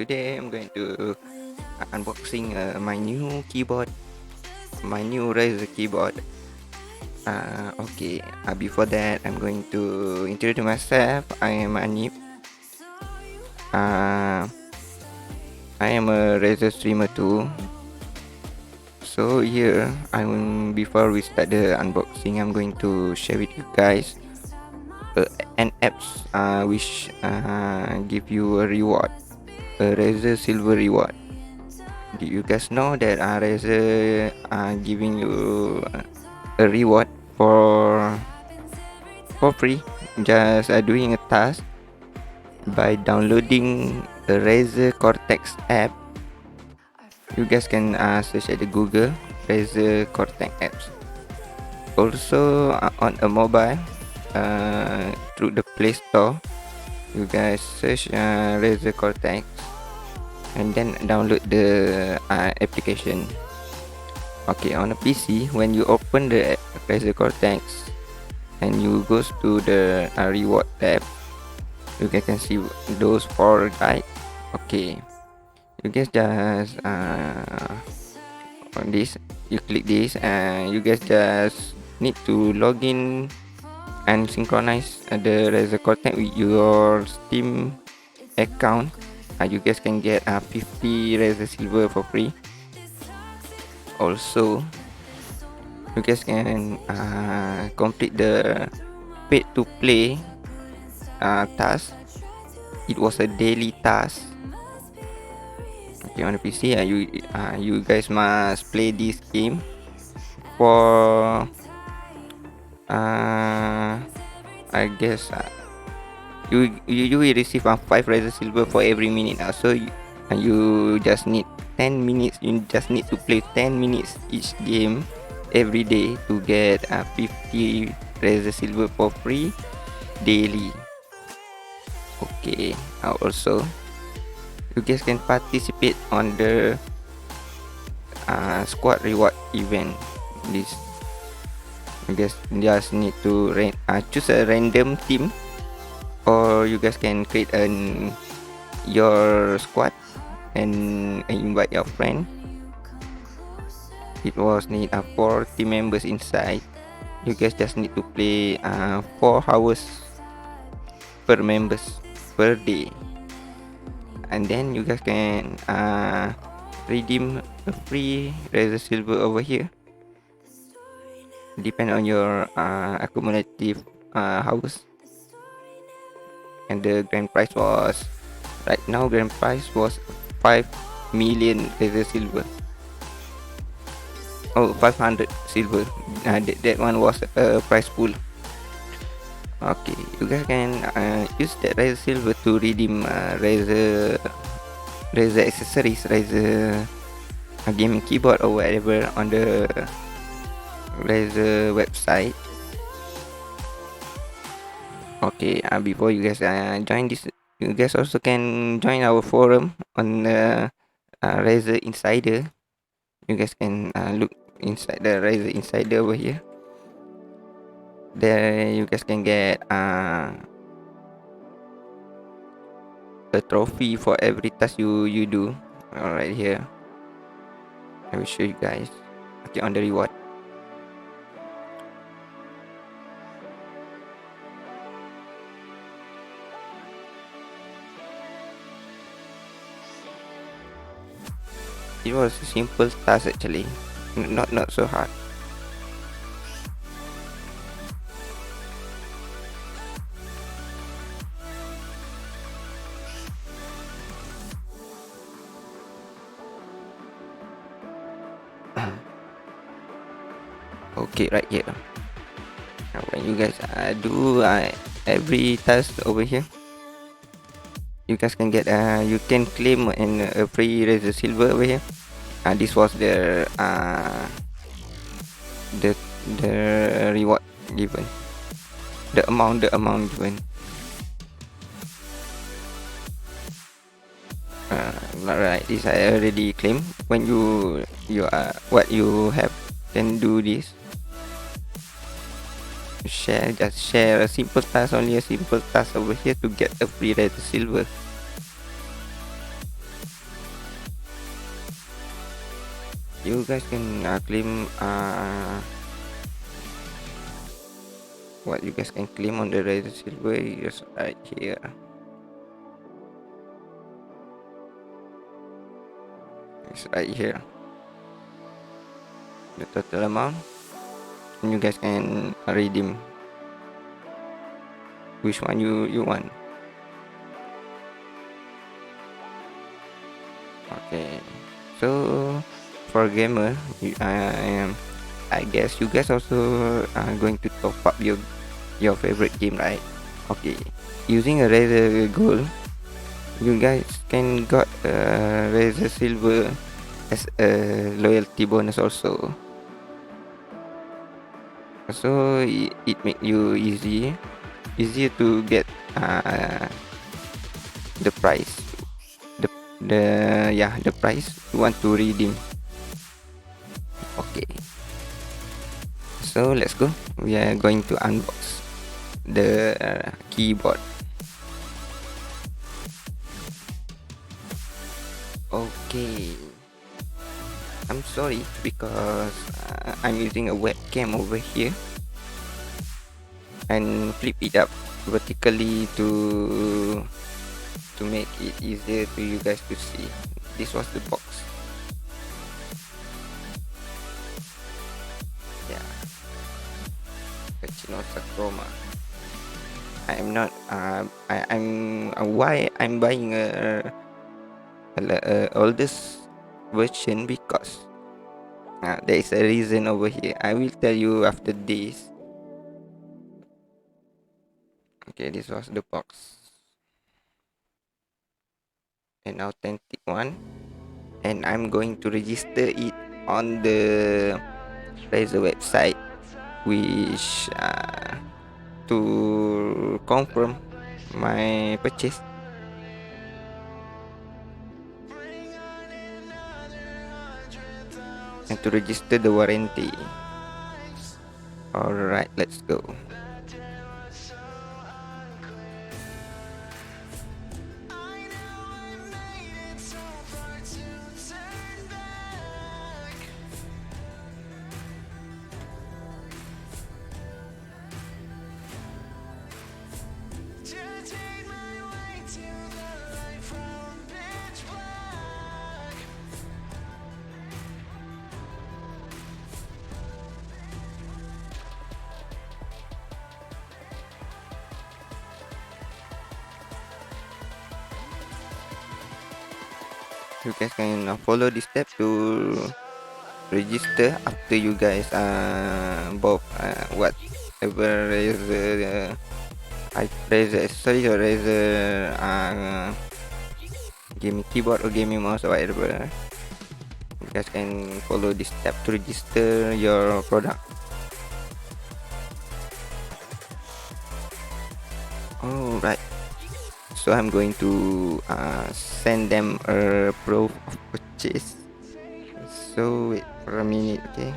today I'm going to unboxing my new keyboard, my new Razer keyboard. Before that, I'm going to introduce myself. I am Anip. Uh, I am a Razer streamer too. So here, before we start the unboxing, I'm going to share with you guys an apps which give you a reward, a Razer Silver reward. Do you guys know that Razer are giving you a reward for free, just doing a task by downloading the Razer Cortex app. You guys can search at the Google Razer Cortex apps. Also on a mobile, through the Play Store, you guys search Razer Cortex and then download the application. Okay, on a PC, when you open the Razer Cortex and you goes to the reward tab, you guys can see those 4 guide. Okay, you guys just on this, you click this and you guys just need to log in and synchronize the Razer Cortex with your Steam account. You guys can get 50 Razer Silver for free. Also, you guys can complete the paid to play task. It was a daily task. Okay, on the PC, you guys must play this game for I guess you will receive 5 Razer Silver for every minute. So you just need 10 minutes. You just need to play 10 minutes each game every day to get 50 Razer Silver for free daily. Okay, also you guys can participate on the squad reward event. This you guys just need to choose a random team, or you guys can create your squad and invite your friend. It was need 4 team members inside. You guys just need to play 4 hours per members per day, and then you guys can redeem a free Razer Silver over here. Depend on your accumulative hours. And the grand prize was, right now grand prize was 5 million Razer Silver. 500 silver. That one was a prize pool. Okay, you guys can use that Razer Silver to redeem Razer accessories, Razer gaming keyboard or whatever on the Razer website. Okay, before you guys join this, you guys also can join our forum on Razer Insider. You guys can look inside the Razer Insider over here. There you guys can get a trophy for every task you do. Right here, I will show you guys. Okay, on the reward. It was a simple task actually, not so hard. Okay, right here. Now when you guys do every task over here, you guys can get you can claim a free Razer Silver over here. This was the reward given, the amount given. Right, this I already claimed. When you what you have, then do this. Just share a simple task, only a simple task over here to get a free Razer Silver. You guys can claim what you guys can claim on the Razer Silver is right here. It's right here. The total amount, and you guys can redeem which one you want. Okay, so for gamer, I guess you guys also are going to top up your favorite game, right? Okay, using a Razer Gold, you guys can got Razer Silver as a loyalty bonus also. So it make you easier to get the price, the yeah, the price you want to redeem. Okay, so let's go. We are going to unbox the keyboard. Okay, I'm sorry because I'm using a webcam over here and flip it up vertically to make it easier to you guys to see. This was the box. Yeah, the Cynosa Chroma. I'm not I'm why I'm buying a oldest version, because there is a reason over here. I will tell you after this. Okay, this was the box, an authentic one, and I'm going to register it on the Razer website, which to confirm my purchase and to register the warranty. Alright, let's go. You guys can follow this step to register after you guys bought whatever Razer Razer accessories or Razer gaming keyboard or gaming mouse or whatever. You guys can follow this step to register your product. Alright, so I'm going to send them a proof of purchase. So wait for a minute, okay?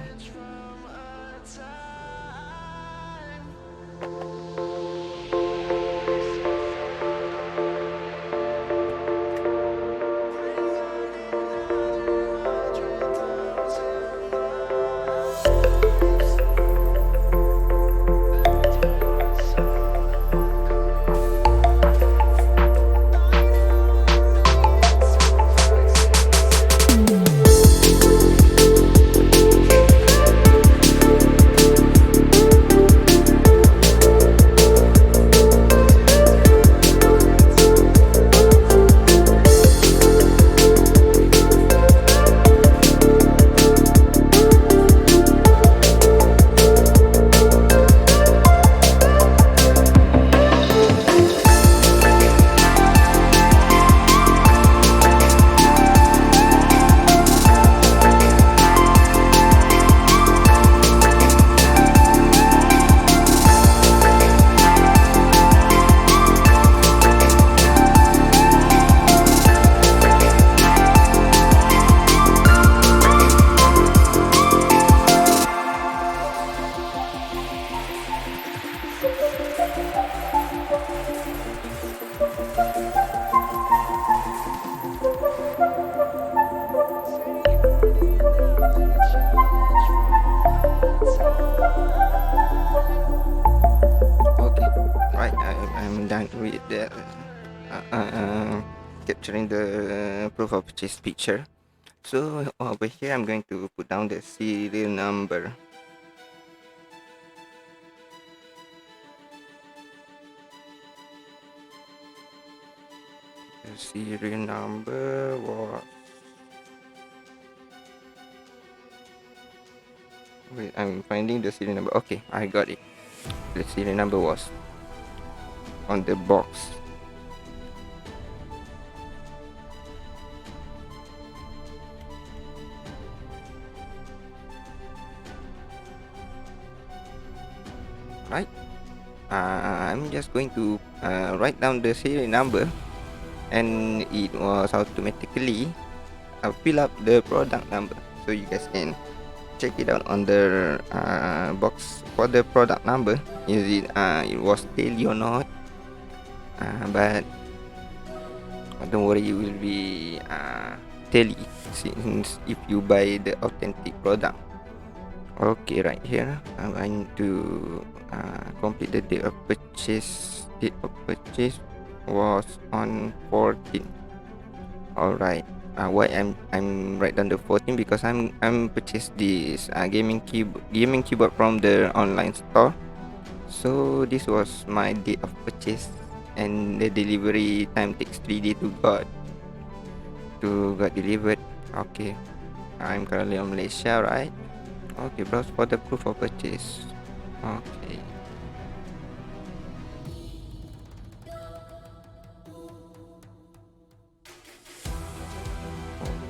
with the capturing the proof of purchase picture. So over here I'm going to put down the serial number. The serial number was, wait, I'm finding the serial number. Okay, I got it. The serial number was on the box. Right. I'm just going to write down the serial number, and it was automatically fill up the product number, so you guys can check it out on the box for the product number. Is it was daily or not? But don't worry, it will be daily since if you buy the authentic product. Okay, right here I need to complete the date of purchase. Date of purchase was on 14. All right. Why I'm right down the 14, because I'm purchased this gaming keyboard from the online store. So this was my date of purchase, and the delivery time takes 3 days to get delivered. Okay. I'm currently in Malaysia, right? Okay, browse for the proof of purchase. Okay.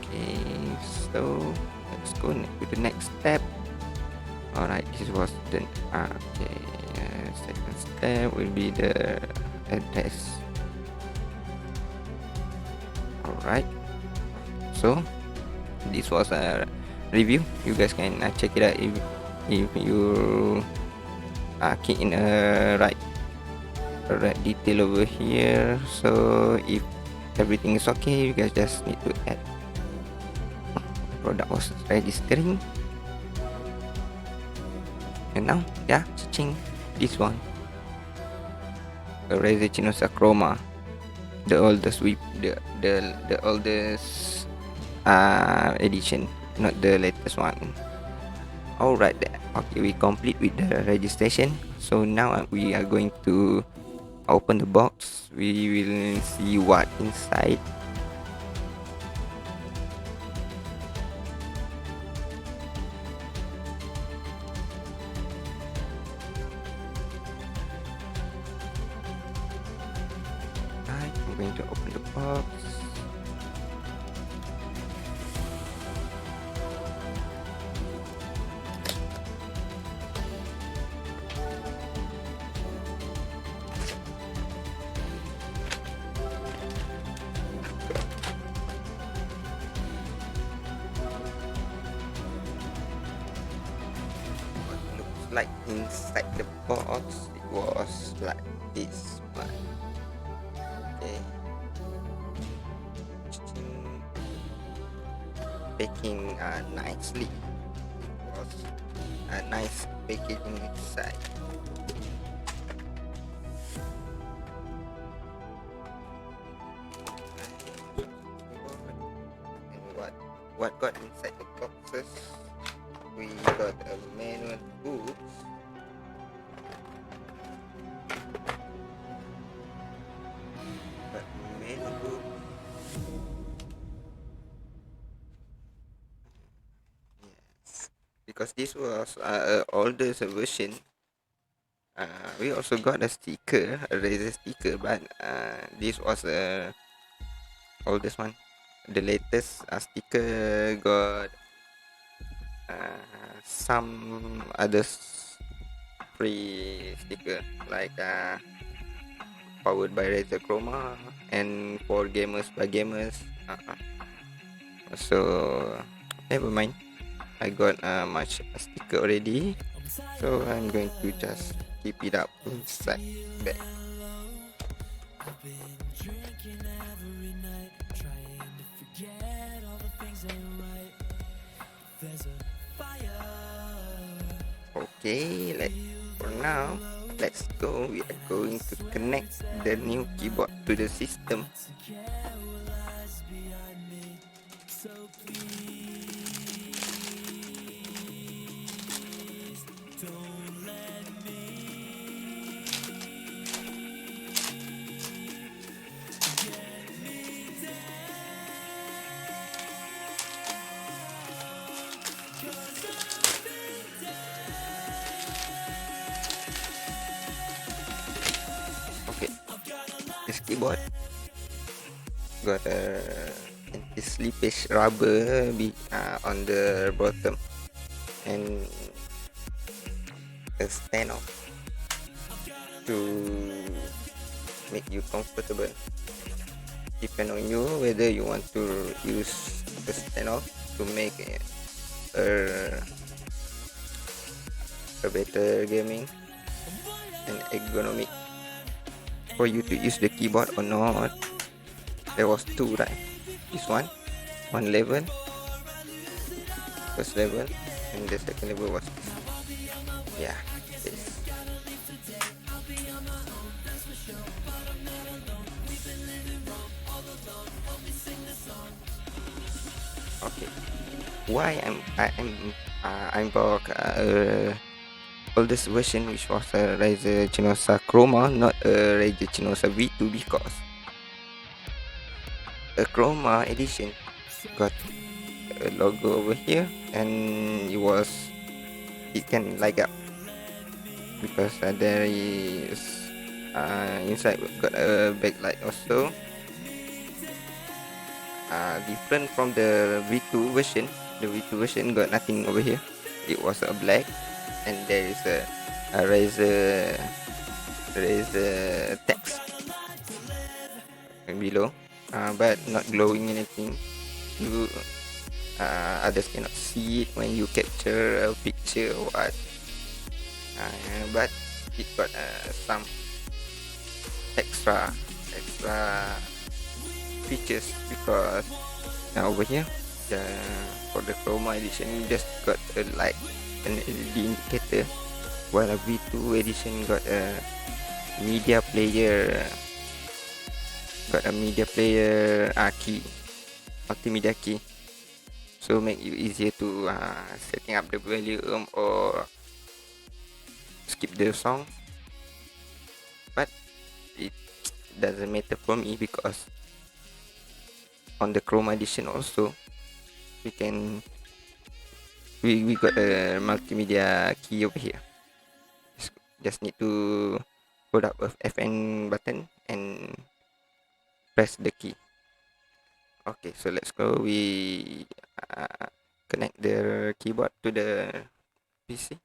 Okay, so let's go to the next step. All right, this was the okay. Second step will be the address. All right, so this was a review. You guys can check it out if you key in a right detail over here. So if everything is okay, you guys just need to add product was registering. And now, yeah, ching, this one, a Razer Synapse Chroma, the oldest the oldest edition, not the latest one. All right, then. Okay, we complete with the registration. So now we are going to open the box. We will see what inside. I'm going to open the box. What looks like inside the box, it was like this one. Okay. Packing nicely. It was a nice packaging inside. And what got inside the boxes? We got a manual book. Yes, because this was older version. We also got a sticker, a Razer sticker, but this was a oldest one. The latest sticker got some others free sticker, like powered by Razer Chroma and for gamers by gamers. So never mind. I got much sticker already, so I'm going to just keep it up inside bag. Okay, for now let's go. We are going to connect the new keyboard to the system. Okay, this keyboard got a anti-slippage rubber on the bottom and a stand off to make you comfortable. Depend on you whether you want to use the stand off to make a better gaming and ergonomic for you to use the keyboard or not. There was two, right? This one level, first level, and the second level was this. Yeah, this. Okay. Why I'm back oldest version, which was a Razer Synapse Chroma, not a Razer Synapse V2, because a Chroma edition got a logo over here, and it can light up because there is inside got a backlight also. Different from the V2 version. The V2 version got nothing over here. It was a black, and there is a Razer text below, but not glowing anything. You others cannot see it when you capture a picture or what. But it got some extra features because now over here for the Chroma edition you just got a light, an LED indicator, while a V2 edition got a media player key, multimedia key, so make you easier to setting up the volume or skip the song. But it doesn't matter for me because on the Chroma edition also we got a multimedia key over here. Just need to hold up a FN button and press the key. Okay, so let's go. We connect the keyboard to the PC.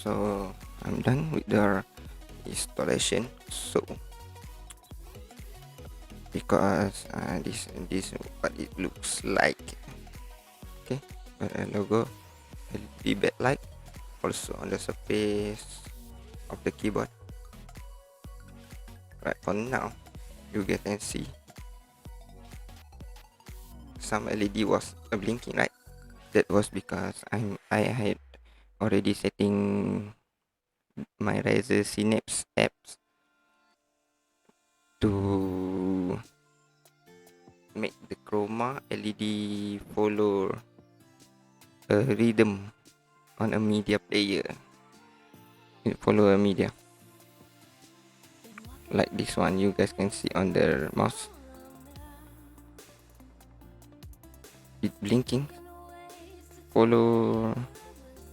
So I'm done with the installation. So because this what it looks like. Okay, got a logo, LED backlight, also on the surface of the keyboard. Right, for now you guys can see some LED was blinking, right? That was because I had already setting my Razer Synapse apps to make the Chroma LED follow a rhythm on a media player. It follow a media like this one. You guys can see on the mouse, it blinking, follow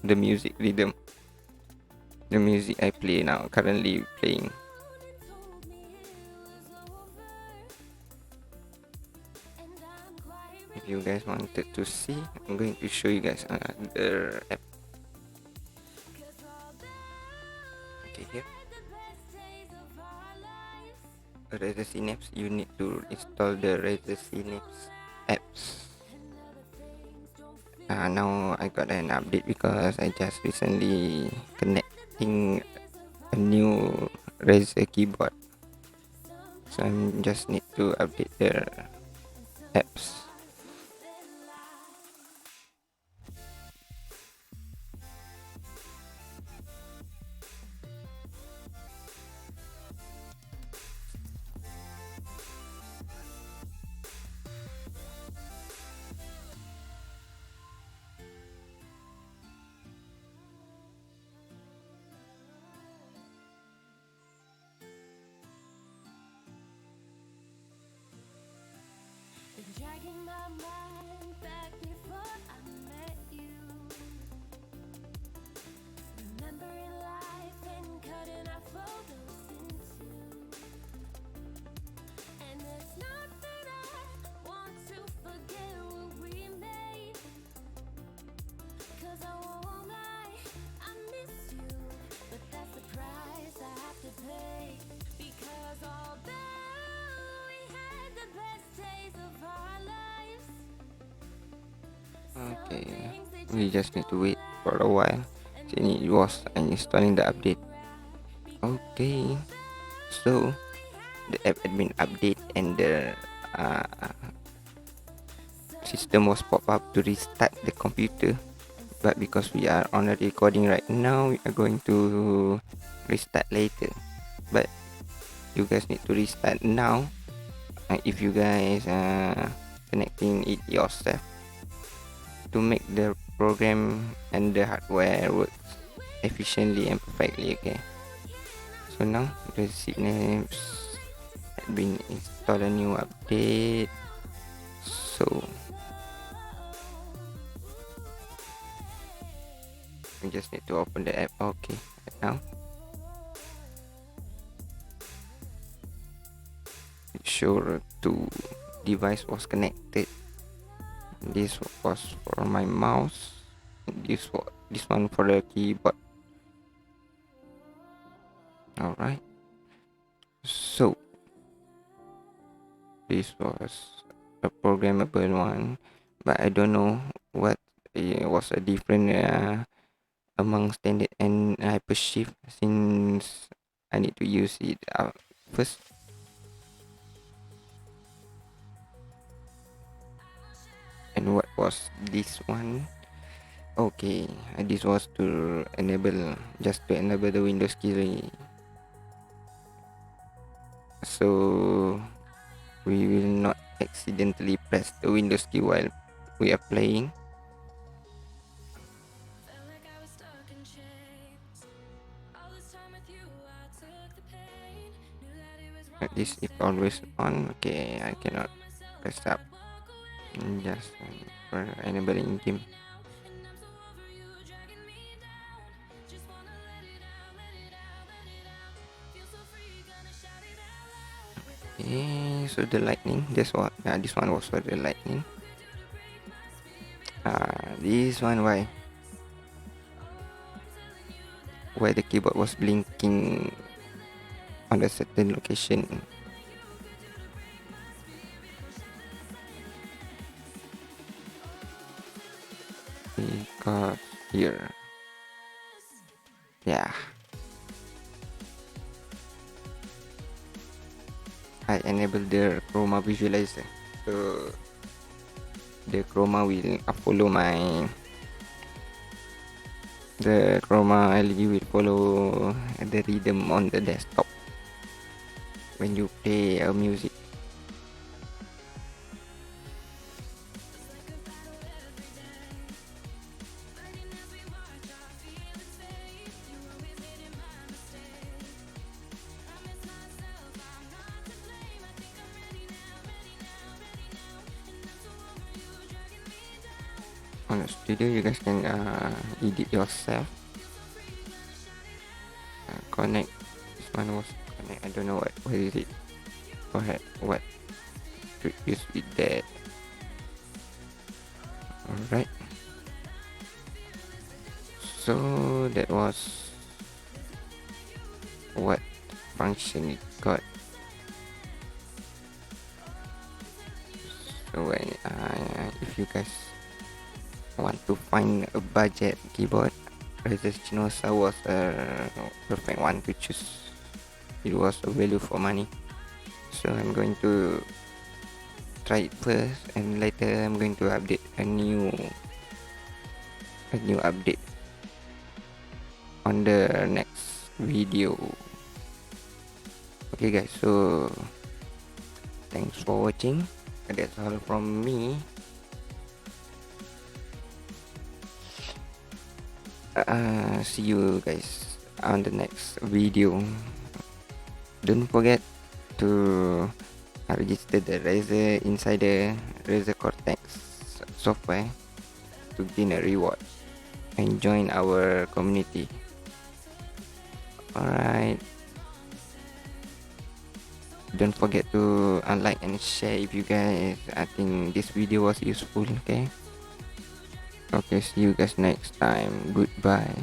the music rhythm, the music I play now, currently playing. If you guys wanted to see, I'm going to show you guys the app. Okay, here Razer Synapse. You need to install the Razer Synapse apps. Now I got an update because I just recently connecting a new Razer keyboard, so I just need to update the apps. Dragging my mind back before I met you. Remembering life and cutting our photos in two. And it's not that I want to forget what we made, 'cause I won't lie, I miss you. But that's the price I have to pay. Because although we had the best days of our lives, Okay, we just need to wait for a while since it was installing the update. Okay, so the app had been updated and the system was pop up to restart the computer, but because we are on a recording right now, we are going to restart later. But you guys need to restart now if you guys connecting it yourself to make the program and the hardware works efficiently and perfectly. Okay, so now the Synapse had been installed a new update, so we just need to open the app. Okay, right now it sure to device was connected. This was for my mouse, this one for the keyboard. All right, so this was a programmable one, but I don't know what was a different among standard and hypershift, since I need to use it first. And what was this one? Okay, this was to enable, just to enable the Windows key, so we will not accidentally press the Windows key while we are playing. felt like I was stuck in chains. All this time with you, I took the pain. Knew that it was wrong. This is always on. Okay, I cannot press up. Just for enabling game. Okay, so the lightning. That's what. This one was for the lightning. This one, why? where the keyboard was blinking on a certain location. Because here, yeah, I enable the Chroma visualizer, so the Chroma will follow the Chroma LED will follow the rhythm on the desktop when you play a music. On the studio, you guys can edit yourself. Connect. This one was connect. I don't know what is it. What to use with that. Alright. So that was what function it got. So when if you guys want to find a budget keyboard, Razer Synosa was a perfect one to choose. It was a value for money. So I'm going to try it first, and later I'm going to update a new update on the next video. Okay guys, so thanks for watching. That's all from me. See you guys on the next video. Don't forget to register the Razer Insider Razer Cortex software to gain a reward and join our community. Alright, don't forget to like and share if you guys think this video was useful. Okay, see you guys next time. Goodbye.